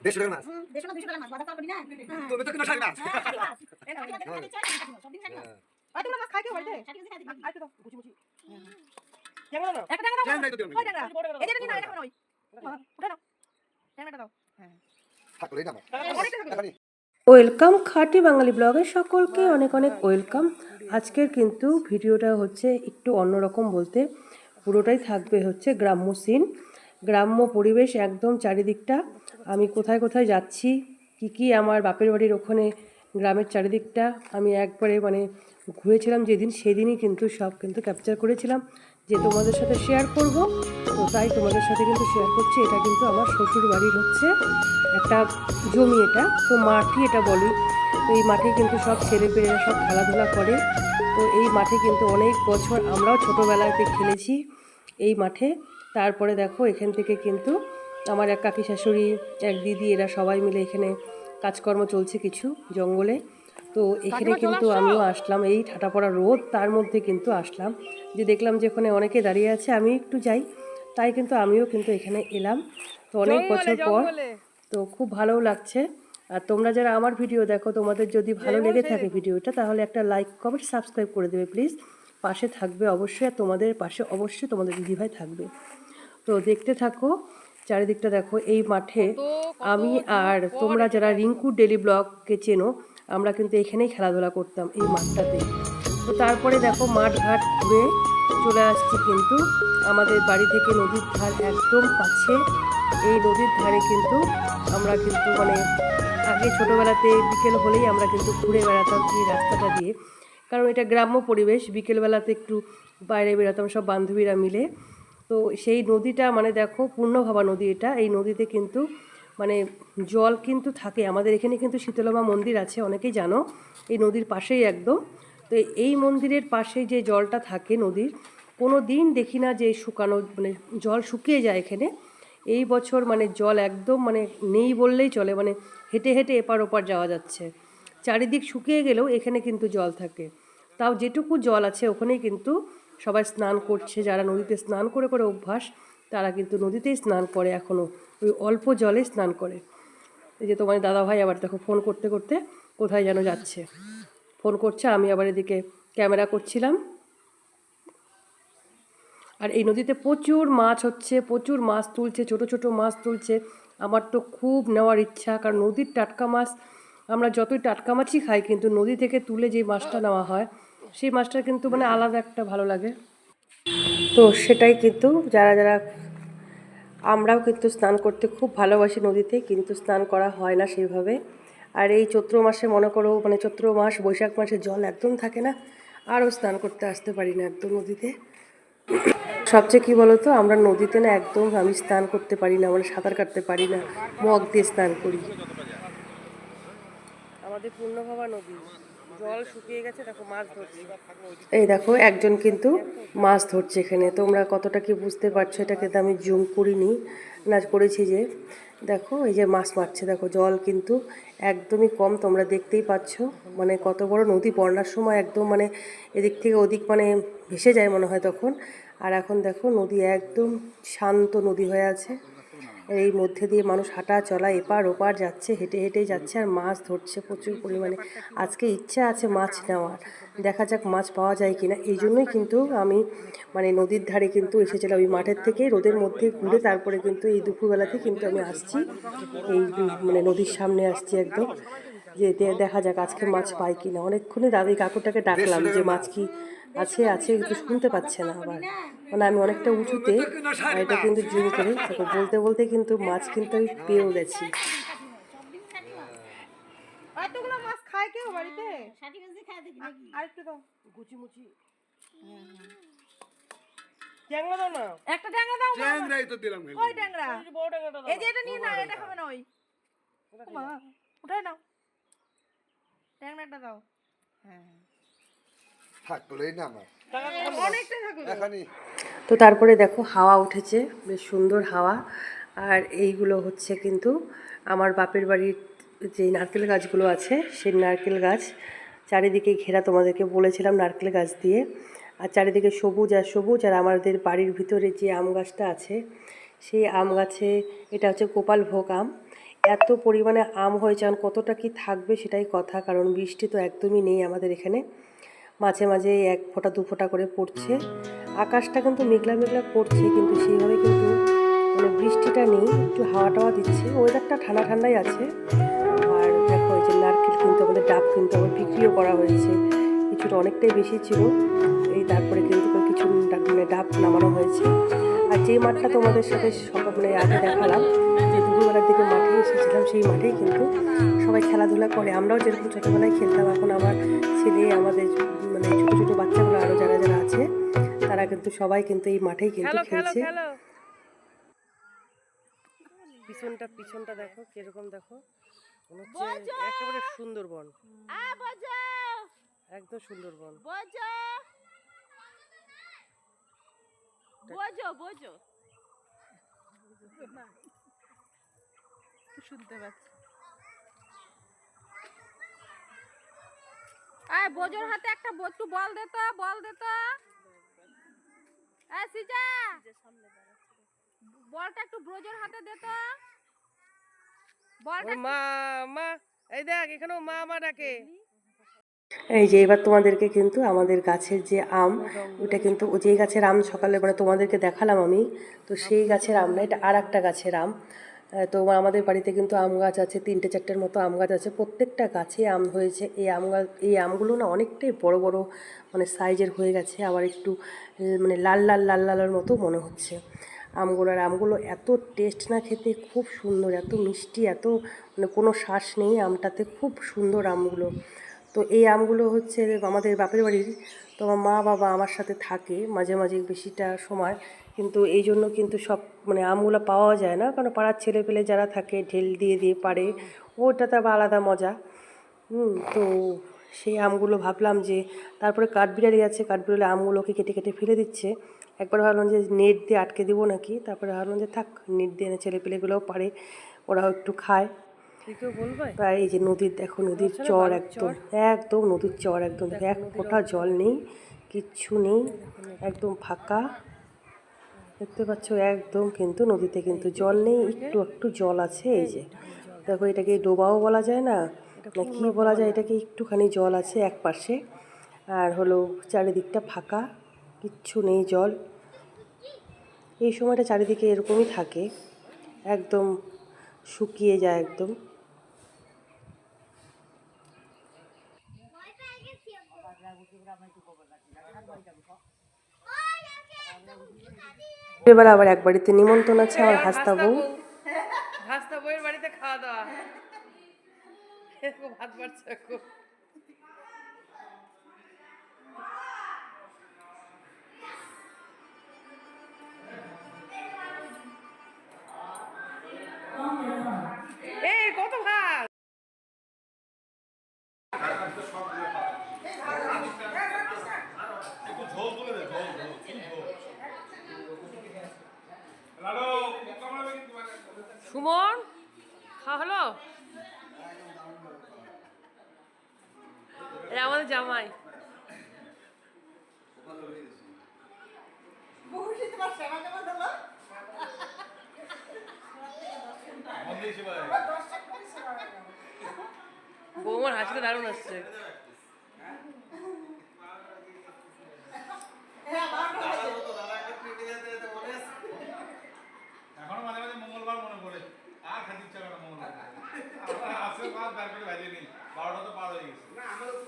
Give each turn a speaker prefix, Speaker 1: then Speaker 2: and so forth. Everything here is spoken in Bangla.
Speaker 1: 150 টাকা মাছ।
Speaker 2: 150 না 200 টাকা মাছ বাজার করি না।
Speaker 1: তুমি তো কিনা শাড়ি মাছ।
Speaker 2: এই নাও সব দিন খাই না। আইতো মাছ খাই কেউ বাড়িতে? আইতো দাও মুচি মুচি। ট্যাংরা দাও। একটা ট্যাংরা দাও।
Speaker 1: ট্যাংরাই তো দিও না।
Speaker 2: ওই ট্যাংরা। এই যে নিনা এটা খাবে নই। উঠে নাও। ট্যাংরাটা দাও। হ্যাঁ।
Speaker 1: থাকলেই না আমার।
Speaker 2: অনেকটা থাকলো।
Speaker 1: এখানে
Speaker 3: ওয়েলকাম খাঁটি বাঙালি ব্লগে সকলকে অনেক অনেক ওয়েলকাম। আজকের কিন্তু ভিডিওটা হচ্ছে একটু অন্যরকম বলতে পুরোটাই থাকবে হচ্ছে গ্রাম্য সিন, গ্রাম্য পরিবেশ একদম চারিদিকটা। আমি কোথায় কোথায় যাচ্ছি, কি আমার বাপের বাড়ির ওখানে গ্রামের চারিদিকটা আমি একবারে মানে ঘুরেছিলাম যেদিন, সেদিনই কিন্তু সব কিন্তু ক্যাপচার করেছিলাম যে তোমাদের সাথে শেয়ার করব। তো তাই তোমাদের সাথে কিন্তু শেয়ার করছি। এটা কিন্তু আমার শ্বশুর বাড়ির হচ্ছে একটা জমি, এটা তো মাঠই এটা বলি। তো এই মাঠে কিন্তু সব ছেলেপেলেরা সব খেলাধুলা করে। তো এই মাঠে কিন্তু অনেক বছর আমরাও ছোটোবেলাতে খেলেছি এই মাঠে। তারপরে দেখো এখান থেকে কিন্তু আমার এক কাকি শাশুড়ি, এক দিদি, এরা সবাই মিলে এখানে কাজকর্ম চলছে কিছু জঙ্গলে। তো এখানে কিন্তু আমিও আসলাম, এই ঠাটা পড়া রোদ তার মধ্যে কিন্তু আসলাম, যে দেখলাম যে ওখানে অনেকে দাঁড়িয়ে আছে, আমি একটু যাই, তাই কিন্তু আমিও কিন্তু এখানে এলাম। তো অনেক বছর পর, তো খুব ভালো লাগছে। আর তোমরা যারা আমার ভিডিও দেখো, তোমাদের যদি ভালো লেগে থাকে ভিডিওটা, তাহলে একটা লাইক কমেন্ট সাবস্ক্রাইব করে দেবে প্লিজ। পাশে থাকবে অবশ্যই, আর তোমাদের পাশে অবশ্যই তোমাদের দিদিভাই থাকবে। তো দেখতে থাকো চারিদিকটা। দেখো এই মাঠে আমি আর তোমরা যারা রিঙ্কু ডেলি ব্লগকে চেনো, আমরা কিন্তু এখানেই খেলাধুলা করতাম এই মাঠটাতে। তো তারপরে দেখো মাঠ ঘাট ঘুরে চলে আসছি কিন্তু আমাদের বাড়ি থেকে নদীর ধার একদম কাছে। এই নদীর ধারে কিন্তু আমরা কিন্তু মানে আগে ছোটোবেলাতে বিকেল হলেই আমরা কিন্তু ঘুরে বেড়াতাম এই রাস্তাটা দিয়ে, কারণ এটা গ্রাম্য পরিবেশ। বিকেলবেলাতে একটু বাইরে বেরোতাম সব বান্ধবীরা মিলে। তো সেই নদীটা মানে দেখো পূর্ণভাবা নদী এটা। এই নদীতে কিন্তু মানে জল কিন্তু থাকে। আমাদের এখানে কিন্তু শীতলামা মন্দির আছে, অনেকেই জানো, এই নদীর পাশেই একদম। তো এই মন্দিরের পাশে যে জলটা থাকে নদীর, কোনো দিন দেখি না যে শুকানো, মানে জল শুকিয়ে যায় এখানে। এই বছর মানে জল একদম মানে নেই বললেই চলে, মানে হেঁটে হেঁটে এপার ওপার যাওয়া যাচ্ছে। চারিদিক শুকিয়ে গেলেও এখানে কিন্তু জল থাকে। তাও যেটুকু জল আছে ওখানেই কিন্তু সবাই স্নান করছে। যারা নদীতে স্নান করে করে অভ্যাস, তারা কিন্তু নদীতেই স্নান করে এখনও, ওই অল্প জলে স্নান করে। এই যে তোমার দাদাভাই আবার দেখো ফোন করতে করতে কোথায় যেন যাচ্ছে, ফোন করছে, আমি আবার এদিকে ক্যামেরা করছিলাম। আর এই নদীতে প্রচুর মাছ হচ্ছে, প্রচুর মাছ তুলছে, ছোট ছোট মাছ তুলছে। আমার তো খুব নেওয়ার ইচ্ছা, কারণ নদীর টাটকা মাছ, আমরা যতই টাটকা মাছই খাই, কিন্তু নদী থেকে তুলে যে মাছটা নেওয়া হয়, সেই মাছটা কিন্তু মানে আলাদা একটা ভালো লাগে। তো সেটাই কিন্তু যারা যারা, আমরাও কিন্তু স্নান করতে খুব ভালোবাসি নদীতে, কিন্তু স্নান করা হয় না সেইভাবে। আর এই চৈত্র মাসে মনে করো, মানে চৈত্র মাস বৈশাখ মাসে জল একদম থাকে না, আরও স্নান করতে আসতে পারি না একদম নদীতে। সবচেয়ে কী বলো তো, আমরা নদীতে না একদম আমি স্নান করতে পারি না, মানে সাঁতার কাটতে পারি না, মগ দিয়ে স্নান করি। আমাদের পূর্ণভাবা নদী, জল শুকিয়ে গেছে, দেখো মাছ ধরছে। এই দেখো একজন কিন্তু মাছ ধরছে এখানে। তোমরা কতটা কি বুঝতে পারছো এটা কিন্তু আমি জুম করিনি, না করেছি যে দেখো এই যে মাছ মারছে। দেখো জল কিন্তু একদমই কম, তোমরা দেখতেই পাচ্ছ মানে কত বড় নদী। বন্যার সময় একদম মানে এদিক থেকে ওদিক মানে ভেসে যায় মনে হয় তখন। আর এখন দেখো নদী একদম শান্ত নদী হয়ে আছে। এই মধ্যে দিয়ে মানুষ হাঁটা চলা এপার ওপার যাচ্ছে, হেঁটে হেঁটেই যাচ্ছে, আর মাছ ধরছে প্রচুর পরিমাণে। আজকে ইচ্ছা আছে মাছ নেওয়ার, দেখা যাক মাছ পাওয়া যায় কিনা। এই জন্যই কিন্তু আমি মানে নদীর ধারে কিন্তু এসেছিলাম, ওই মাঠের থেকে রোদের মধ্যে ঘুরে তারপরে কিন্তু এই দুপুরবেলাতে কিন্তু আমি আসছি, এই মানে নদীর সামনে আসছি একদম, যে দেখা যাক আজকে মাছ পাই কিনা। অনেকক্ষণই দাদি কাকুটাকে ডাকলাম যে মাছ কি আছে আছে, কিন্তু শুনতে পাচ্ছে না। আবার মানে আমি অনেকটা উঁচুতে, আর এটা কিন্তু জুম করে তারপর বলতে বলতে কিন্তু মাছ কিন্তু আমি পেয়েও গেছি।
Speaker 2: এতগুলো মাছ খায় কেউ বাড়িতে? আরেকটু দাও গুচি মুচি। ট্যাংরা দাও না, একটা ট্যাংরা দাও।
Speaker 1: ট্যাংরাই তো দিলাম।
Speaker 2: কই ট্যাংরা? এই যে এটা নিয়ে নাও, এটা খাবে না ওই। মা উঠাই নাও, ট্যাংরাটা দাও। হ্যাঁ
Speaker 1: থাকলেই না আমার।
Speaker 2: অনেকটা থাকলো
Speaker 1: এখানে
Speaker 3: তো তারপরে দেখো হাওয়া উঠেছে, বেশ সুন্দর হাওয়া। আর এইগুলো হচ্ছে কিন্তু আমার বাপের বাড়ির যে নারকেল গাছগুলো আছে, সেই নারকেল গাছ চারিদিকে ঘেরা, তোমাদেরকে বলেছিলাম নারকেল গাছ দিয়ে। আর চারিদিকে সবুজ আর সবুজ। আর আমাদের বাড়ির ভিতরে যে আম গাছটা আছে, সেই আম গাছে, এটা হচ্ছে গোপালভোগ আম। এত পরিমাণে আম হয়েছে, আর কতটা কি থাকবে সেটাই কথা, কারণ বৃষ্টি তো একদমই নেই আমাদের এখানে। মাঝে মাঝে এক ফোঁটা দু ফোঁটা করে পড়ছে, আকাশটা কিন্তু মেঘলা মেঘলা করছে, কিন্তু সেইভাবে কিন্তু মানে বৃষ্টিটা নেই, একটু হাওয়া টাওয়া দিচ্ছে, ওয়েদারটা ঠান্ডা ঠান্ডাই আছে। আর দেখো এই যে নারকেল কিন্তু আমাদের ডাব কিন্তু আবার বিক্রিও করা হয়েছে, কিছুটা অনেকটাই বেশি ছিল, এই তারপরে কিন্তু কিছু মানে ডাব নামানো হয়েছে। আর যে মাঠটা তোমাদের সাথে মানে আগে দেখালাম, যে দুপুরবেলার দিকে মাঠে এসেছিলাম, সেই মাঠেই কিন্তু সবাই খেলাধুলা করে। আমরাও যেরকম ছোটোবেলায় খেলতাম, এখন আমার ছেলে, আমাদের মানে ছোটো ছোটো বাচ্চাগুলো আরও যারা যারা আছে, তারা কিন্তু সবাই কিন্তু এই মাঠেই কিন্তু খেলছে। পিছনটা দেখো কিরকম, দেখো মনে হচ্ছে একেবারে সুন্দরবন, একদম সুন্দরবন।
Speaker 2: শুনতে পাচ্ছি। আয় বোজোর হাতে একটা একটু বল দে তো, বল দে তো। এই সিজা, বলটা একটু ব্রোজোর হাতে দে তো। বলটা
Speaker 3: মা মা, এই দেখ এখানেও মা মা ডাকে। এই যে এবার তোমাদেরকে কিন্তু আমাদের গাছের যে আম, ওটা কিন্তু যেই গাছের আম সকালে মানে তোমাদেরকে দেখালাম আমি, তো সেই গাছের আম না, এটা আর একটা গাছের আম। তো আমাদের বাড়িতে কিন্তু আম গাছ আছে, 3টে 4টের মতো আম গাছ আছে, প্রত্যেকটা গাছে আম হয়েছে। এই আম গাছ, এই আমগুলো না অনেকটাই বড় বড় মানে সাইজের হয়ে গেছে, আবার একটু মানে লাল লাল লাল লালের মতো মনে হচ্ছে আমগুলোর। আমগুলো এত টেস্ট না খেতে, খুব সুন্দর, এত মিষ্টি, এত মানে কোনো শ্বাস নেই আমটাতে, খুব সুন্দর আমগুলো। তো এই আমগুলো হচ্ছে আমাদের বাপের বাড়ির, তো আমার মা বাবা আমার সাথে থাকে মাঝে মাঝে বেশিটা সময়, কিন্তু এই জন্য কিন্তু সব মানে আমগুলো পাওয়া যায় না, কারণ পাড়ার ছেলে পেলে যারা থাকে ঢেল দিয়ে দিয়ে পারে, ওটা তো আবার আলাদা মজা। তো সেই আমগুলো ভাবলাম যে, তারপরে কাঠবিড়ালি আছে, কাঠবিড়ালি আমগুলোকে কেটে কেটে ফেলে দিচ্ছে। একবার ভাবলাম যে নেট দিয়ে আটকে দেবো নাকি, তারপরে ভাবলাম যে থাক, নেট দিয়ে ছেলে পেলেগুলোও পারে, ওরাও একটু খায়। তাই এই যে নদীর, দেখো নদীর চর, একদম একদম নদীর চর, একদম দেখো এক ফোঁটা জল নেই, কিচ্ছু নেই, একদম ফাঁকা। দেখতে পাচ্ছ একদম কিন্তু নদীতে কিন্তু জল নেই, একটু একটু জল আছে। এই যে দেখো, এটাকে ডোবাও বলা যায় না, না কি বলা যায়, এটাকে একটুখানি জল আছে এক পাশে, আর হলো চারিদিকটা ফাঁকা, কিচ্ছু নেই জল। এই সময়টা চারিদিকে এরকমই থাকে, একদম শুকিয়ে যায় একদম। এবার আবার এক বাড়িতে নিমন্ত্রণ আছে, আমার হাস্তা বউ,
Speaker 4: ভাস্তা বউয়ের বাড়িতে খাওয়া দাওয়া, ভাত বাড়ছে খুব। এই কত ভাত, সুমন খাওয়া হলো? এটা আমাদের জামাই। বৌমার হাসিটা দারুণ আসছে।
Speaker 5: এখনো মাঝে মাঝে মঙ্গলবার মনে পড়ে, আর খাতে ইচ্ছা করে মঙ্গলবার। আসলে 12টা তো পার হয়ে গেছে।